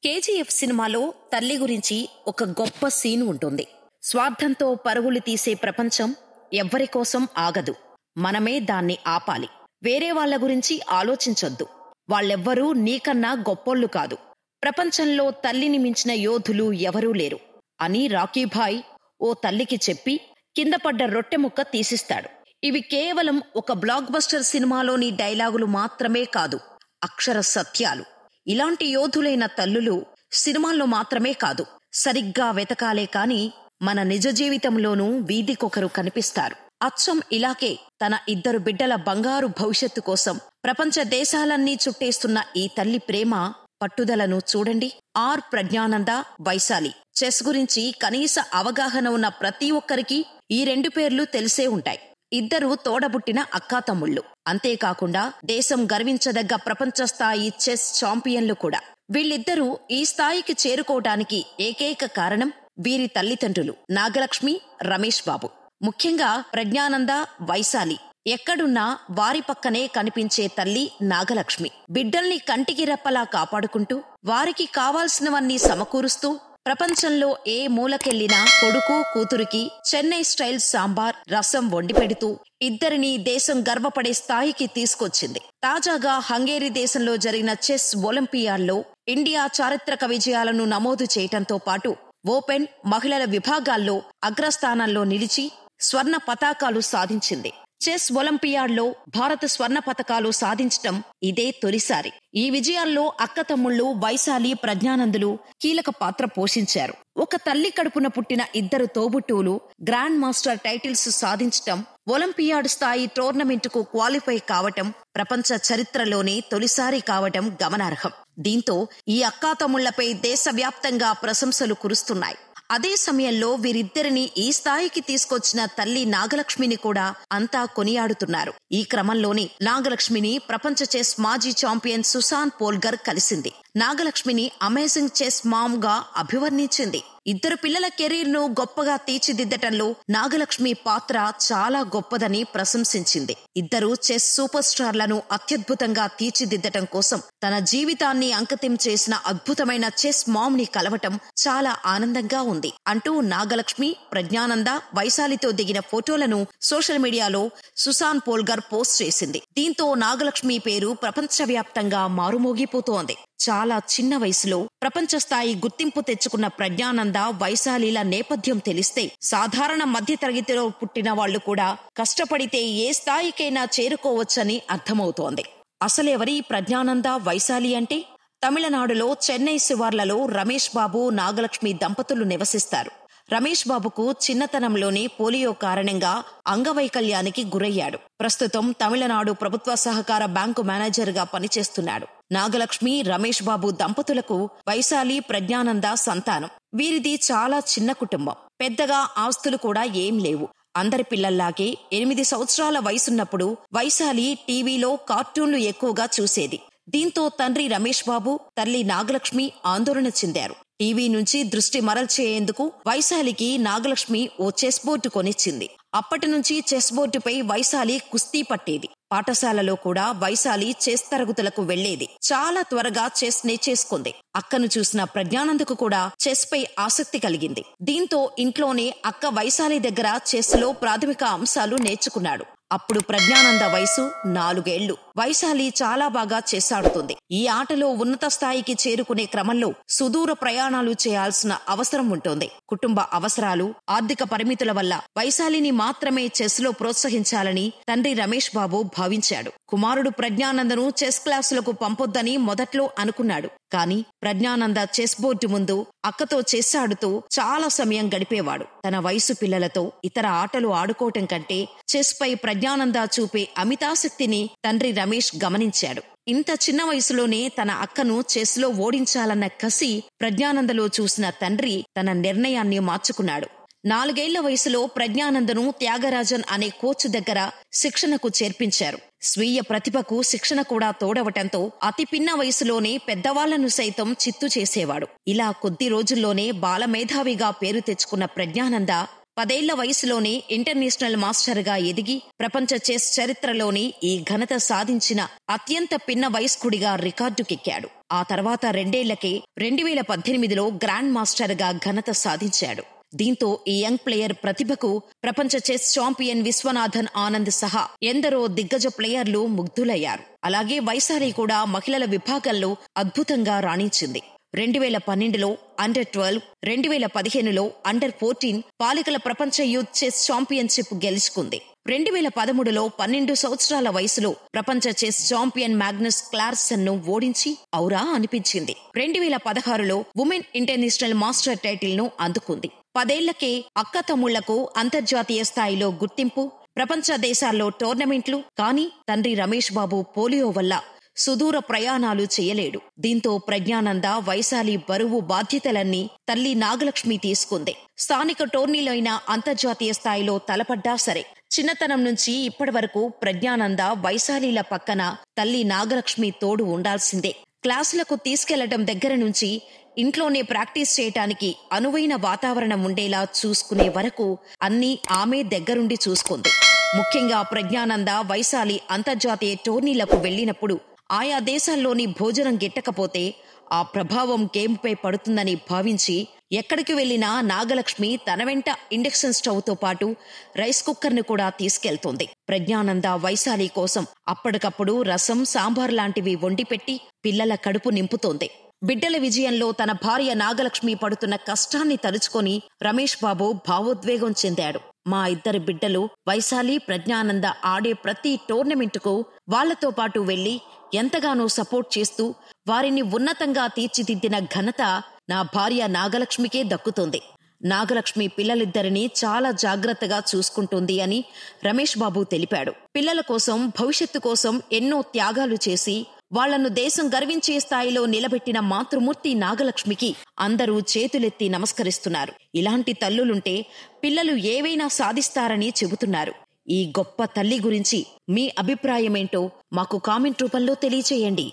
KGF సినిమాలో తల్లి గురించి ఒక గొప్ప సీన్ ఉంటుంది. స్వార్థంతో పరుగులు తీసే ప్రపంచం ఎవ్వరి కోసం ఆగదు. మనమే దాన్ని ఆపాలి. వేరే వాళ్ల గురించి ఆలోచించొద్దు. వాళ్ళెవ్వరూ నీకన్నా గొప్పోళ్లు కాదు. ప్రపంచంలో తల్లిని మించిన యోధులు ఎవరూ లేరు అని రాకీభాయ్ ఓ తల్లికి చెప్పి కిందపడ్డ రొట్టె ముక్క తీసిస్తాడు. ఇవి కేవలం ఒక బ్లాక్ బస్టర్ సినిమాలోని డైలాగులు మాత్రమే కాదు, అక్షర సత్యాలు. ఇలాంటి యోధులైన తల్లులు సినిమాల్లో మాత్రమే కాదు, సరిగ్గా వెతకాలే కాని మన నిజ జీవితంలోనూ వీధికొకరు కనిపిస్తారు. అచ్చం ఇలాగే తన 2 బిడ్డల బంగారు భవిష్యత్తు కోసం ప్రపంచ దేశాలన్నీ చుట్టేస్తున్న ఈ తల్లి ప్రేమ పట్టుదలను చూడండి. ఆర్ ప్రజ్ఞానంద, వైశాలి. చెస్ గురించి కనీస అవగాహన ఉన్న ప్రతి ఒక్కరికి ఈ 2 పేర్లు తెలిసే ఉంటాయి. ఇద్దరు తోడబుట్టిన అక్కాతమ్ముళ్ళు. అంతేకాకుండా దేశం గర్వించదగ్గ ప్రపంచ స్థాయి చెస్ ఛాంపియన్లు కూడా. వీళ్ళిద్దరూ ఈ స్థాయికి చేరుకోవటానికి ఏకైక కారణం వీరి తల్లిదండ్రులు నాగలక్ష్మి, రమేష్ బాబు. ముఖ్యంగా ప్రజ్ఞానంద, వైశాలి. ఎక్కడున్నా వారి పక్కనే కనిపించే తల్లి నాగలక్ష్మి. బిడ్డల్ని కంటికి రెప్పలా కాపాడుకుంటూ వారికి కావాల్సినవన్నీ సమకూరుస్తూ ప్రపంచంలో ఏ మూలకెళ్లినా కొడుకు కూతురికి చెన్నై స్టైల్ సాంబార్, రసం వండిపెడుతూ ఇద్దరిని దేశం గర్వపడే స్థాయికి తీసుకొచ్చింది. తాజాగా హంగేరీ దేశంలో జరిగిన చెస్ ఒలింపియాడ్లో ఇండియా చారిత్రక విజయాలను నమోదు చేయటంతో పాటు ఓపెన్, మహిళల విభాగాల్లో అగ్రస్థానంలో నిలిచి స్వర్ణ పతాకాలు సాధించింది. చెస్ ఒలింపియాడ్లో భారత స్వర్ణ పతకాలు సాధించటం ఇదే తొలిసారి. ఈ విజయాల్లో అక్కతమ్ముళ్లు వైశాలి, ప్రజ్ఞానందులు కీలక పాత్ర పోషించారు. ఒక తల్లి కడుపున పుట్టిన 2 తోబుట్టువులు గ్రాండ్ మాస్టర్ టైటిల్స్ సాధించటం, ఒలింపియాడ్ స్థాయి టోర్నమెంటుకు క్వాలిఫై కావటం ప్రపంచ చరిత్రలోనే తొలిసారి కావటం గమనార్హం. దీంతో ఈ అక్కాతమ్ముళ్లపై దేశవ్యాప్తంగా ప్రశంసలు కురుస్తున్నాయి. అదే సమయంలో వీరిద్దరిని ఈ స్థాయికి తీసుకొచ్చిన తల్లి నాగలక్ష్మిని కూడా అంతా కొనియాడుతున్నారు. ఈ క్రమంలోనే నాగలక్ష్మిని ప్రపంచ చెస్ మాజీ ఛాంపియన్ సుసాన్ పోల్గర్ కలిసింది. నాగలక్ష్మిని అమేజింగ్ చెస్ మామ్ గా అభివర్ణించింది. 2 పిల్లల కెరీర్ ను గొప్పగా తీర్చిదిద్దటంలో నాగలక్ష్మి పాత్ర చాలా గొప్పదని ప్రశంసించింది. 2 చెస్ సూపర్ స్టార్లను అత్యద్భుతంగా తీర్చిదిద్దటం కోసం తన జీవితాన్ని అంకితం చేసిన అద్భుతమైన చెస్ మామ్ ని కలవటం చాలా ఆనందంగా ఉంది అంటూ నాగలక్ష్మి, ప్రజ్ఞానంద, వైశాలితో దిగిన ఫోటోలను సోషల్ మీడియాలో సుసాన్ పోల్గర్ పోస్ట్ చేసింది. దీంతో నాగలక్ష్మి పేరు ప్రపంచవ్యాప్తంగా మారుమోగిపోతోంది. చాలా చిన్న వయసులో ప్రపంచ స్థాయి గుర్తింపు తెచ్చుకున్న ప్రజ్ఞానంద, వైశాలిల నేపథ్యం తెలిస్తే సాధారణ మధ్యతరగతిలో పుట్టిన వాళ్లు కూడా కష్టపడితే ఏ స్థాయికైనా చేరుకోవచ్చని అర్థమవుతోంది. అసలెవరి ప్రజ్ఞానంద, వైశాలి అంటే? తమిళనాడులో చెన్నై శివార్లలో రమేష్ బాబు, నాగలక్ష్మి దంపతులు నివసిస్తారు. రమేష్ బాబుకు చిన్నతనంలోనే పోలియో కారణంగా అంగవైకల్యానికి గురయ్యాడు. ప్రస్తుతం తమిళనాడు ప్రభుత్వ సహకార బ్యాంకు మేనేజర్ గా పనిచేస్తున్నాడు. నాగలక్ష్మి, రమేష్ బాబు దంపతులకు వైశాలి, ప్రజ్ఞానంద సంతానం. వీరిది చాలా చిన్న కుటుంబం. పెద్దగా ఆస్తులు కూడా ఏం లేవు. అందరి పిల్లల్లాగే 8 సంవత్సరాల వయసున్నప్పుడు వైశాలి టీవీలో కార్టూన్లు ఎక్కువగా చూసేది. దీంతో తండ్రి రమేష్ బాబు, తల్లి నాగలక్ష్మి ఆందోళన చెందారు. టీవీ నుంచి దృష్టి మరల్చేందుకు వైశాలికి నాగలక్ష్మి ఓ చెస్ బోర్డు కొనిచ్చింది. అప్పటి నుంచి చెస్ బోర్డుపై వైశాలి కుస్తీ పట్టేది. పాఠశాలలో కూడా వైశాలి చెస్ తరగతులకు వెళ్లేది. చాలా త్వరగా చెస్ నేర్చేసుకుంది. అక్కను చూసిన ప్రజ్ఞానందకు కూడా చెస్ పై ఆసక్తి కలిగింది. దీంతో ఇంట్లోనే అక్క వైశాలి దగ్గర చెస్ లో ప్రాథమిక అంశాలు నేర్చుకున్నాడు. అప్పుడు ప్రజ్ఞానంద వయసు 4 ఏళ్లు. వైశాలి చాలా బాగా చెస్ ఆడుతుంది. ఈ ఆటలో ఉన్నత స్థాయికి చేరుకునే క్రమంలో సుదూర ప్రయాణాలు చేయాల్సిన అవసరం ఉంటుంది. కుటుంబ అవసరాలు, ఆర్థిక పరిమితుల వల్ల వైశాలిని మాత్రమే చెస్ లో ప్రోత్సహించాలని తండ్రి రమేష్ బాబు భావించాడు. కుమారుడు ప్రజ్ఞానందను చెస్ క్లాసులకు పంపొద్దని మొదట్లో అనుకున్నాడు. కానీ ప్రజ్ఞానంద చెస్ బోర్డు ముందు అక్కతో చెస్ ఆడుతూ చాలా సమయం గడిపేవాడు. తన వయసు పిల్లలతో ఇతర ఆటలు ఆడుకోవటం కంటే చెస్ పై ప్రజ్ఞానంద చూపే అమితాసక్తిని తండ్రి రమేష్ గమనించాడు. ఇంత చిన్న వయసులోనే తన అక్కను చెస్ లో ఓడించాలన్న కసి ప్రజ్ఞానందలో చూసిన తండ్రి తన నిర్ణయాన్ని మార్చుకున్నాడు. 4 ఏళ్ల వయసులో ప్రజ్ఞానందను త్యాగరాజన్ అనే కోచ్ దగ్గర శిక్షణకు చేర్పించారు. స్వీయ ప్రతిభకు శిక్షణ కూడా తోడవటంతో అతి పిన్న వయసులోనే పెద్దవాళ్లను సైతం చిత్తు చేసేవాడు. ఇలా కొద్ది రోజుల్లోనే బాలమేధావిగా పేరు తెచ్చుకున్న ప్రజ్ఞానంద 10 ఏళ్ల వయసులోనే ఇంటర్నేషనల్ మాస్టర్గా ఎదిగి ప్రపంచ చెస్ చరిత్రలోని ఈ ఘనత సాధించిన అత్యంత పిన్న వయస్కుడిగా రికార్డుకెక్కాడు. ఆ తర్వాత 2 ఏళ్లకే 2018లో గ్రాండ్ మాస్టర్గా ఘనత సాధించాడు. దీంతో ఈ యంగ్ ప్లేయర్ ప్రతిభకు ప్రపంచ చెస్ ఛాంపియన్ విశ్వనాథన్ ఆనంద్ సహా ఎందరో దిగ్గజ ప్లేయర్లు ముగ్ధులయ్యారు. అలాగే వైశాలి కూడా మహిళల విభాగంలో అద్భుతంగా రాణించింది. 2012లో అండర్-12, 2015లో అండర్-14 బాలికల ప్రపంచ యూత్ చెస్ ఛాంపియన్షిప్ గెలుచుకుంది. 2013లో 12 సంవత్సరాల వయసులో ప్రపంచ చెస్ ఛాంపియన్ మ్యాగ్నస్ క్లార్సన్ ను ఓడించి ఔరా అనిపించింది. 2016లో ఉమెన్ ఇంటర్నేషనల్ మాస్టర్ టైటిల్ ను అందుకుంది. 10 ఏళ్లకే అక్క తమ్ముళ్లకు అంతర్జాతీయ స్థాయిలో గుర్తింపు, ప్రపంచ దేశాల్లో టోర్నమెంట్లు. కానీ తండ్రి రమేష్ బాబు పోలియో వల్ల సుదూర ప్రయాణాలు చేయలేడు. దీంతో ప్రజ్ఞానంద, వైశాలి బరువు బాధ్యతలన్నీ తల్లి నాగలక్ష్మి తీసుకుంది. స్థానిక టోర్నీలైన అంతర్జాతీయ స్థాయిలో తలపడ్డా సరే చిన్నతనం నుంచి ఇప్పటి వరకు ప్రజ్ఞానంద, వైశాలిల పక్కన తల్లి నాగలక్ష్మి తోడు ఉండాల్సిందే. క్లాసులకు తీసుకెళ్లటం దగ్గర నుంచి ఇంట్లోనే ప్రాక్టీస్ చేయటానికి అనువైన వాతావరణం ఉండేలా చూసుకునే వరకు అన్నీ ఆమె దగ్గరుండి చూసుకుంది. ముఖ్యంగా ప్రజ్ఞానంద, వైశాలి అంతర్జాతీయ టోర్నీలకు వెళ్లినప్పుడు ఆయా దేశాల్లోని భోజనం గిట్టకపోతే ఆ ప్రభావం గేమ్పై పడుతుందని భావించి ఎక్కడికి వెళ్లినా నాగలక్ష్మి తన వెంట ఇండక్షన్ స్టవ్ తో పాటు రైస్ కుక్కర్ ను కూడా తీసుకెళ్తోంది. ప్రజ్ఞానంద, వైశాలి కోసం అప్పటికప్పుడు రసం, సాంబార్ లాంటివి వండిపెట్టి పిల్లల కడుపు నింపుతోంది. బిడ్డల విజయంలో తన భార్య నాగలక్ష్మి పడుతున్న కష్టాన్ని తలుచుకొని రమేష్ బాబు భావోద్వేగం చెందాడు. మా 2 బిడ్డలు వైశాలి, ప్రజ్ఞానంద ఆడే ప్రతి టోర్నమెంటుకు వాళ్లతో పాటు వెళ్లి ఎంతగానో సపోర్ట్ చేస్తూ వారిని ఉన్నతంగా తీర్చిదిద్దిన ఘనత నా భార్య నాగలక్ష్మికే దక్కుతుంది. నాగలక్ష్మి పిల్లలిద్దరినీ చాలా జాగ్రత్తగా చూసుకుంటుంది అని రమేష్ బాబు తెలిపాడు. పిల్లల కోసం, భవిష్యత్తు కోసం ఎన్నో త్యాగాలు చేసి వాళ్లను దేశం గర్వించే స్థాయిలో నిలబెట్టిన మాతృమూర్తి నాగలక్ష్మికి అందరూ చేతులెత్తి నమస్కరిస్తున్నారు. ఇలాంటి తల్లులుంటే పిల్లలు ఏవైనా సాధిస్తారని చెబుతున్నారు. ఈ గొప్ప తల్లి గురించి మీ అభిప్రాయమేంటో మాకు కామెంట్ రూపంలో తెలియచేయండి.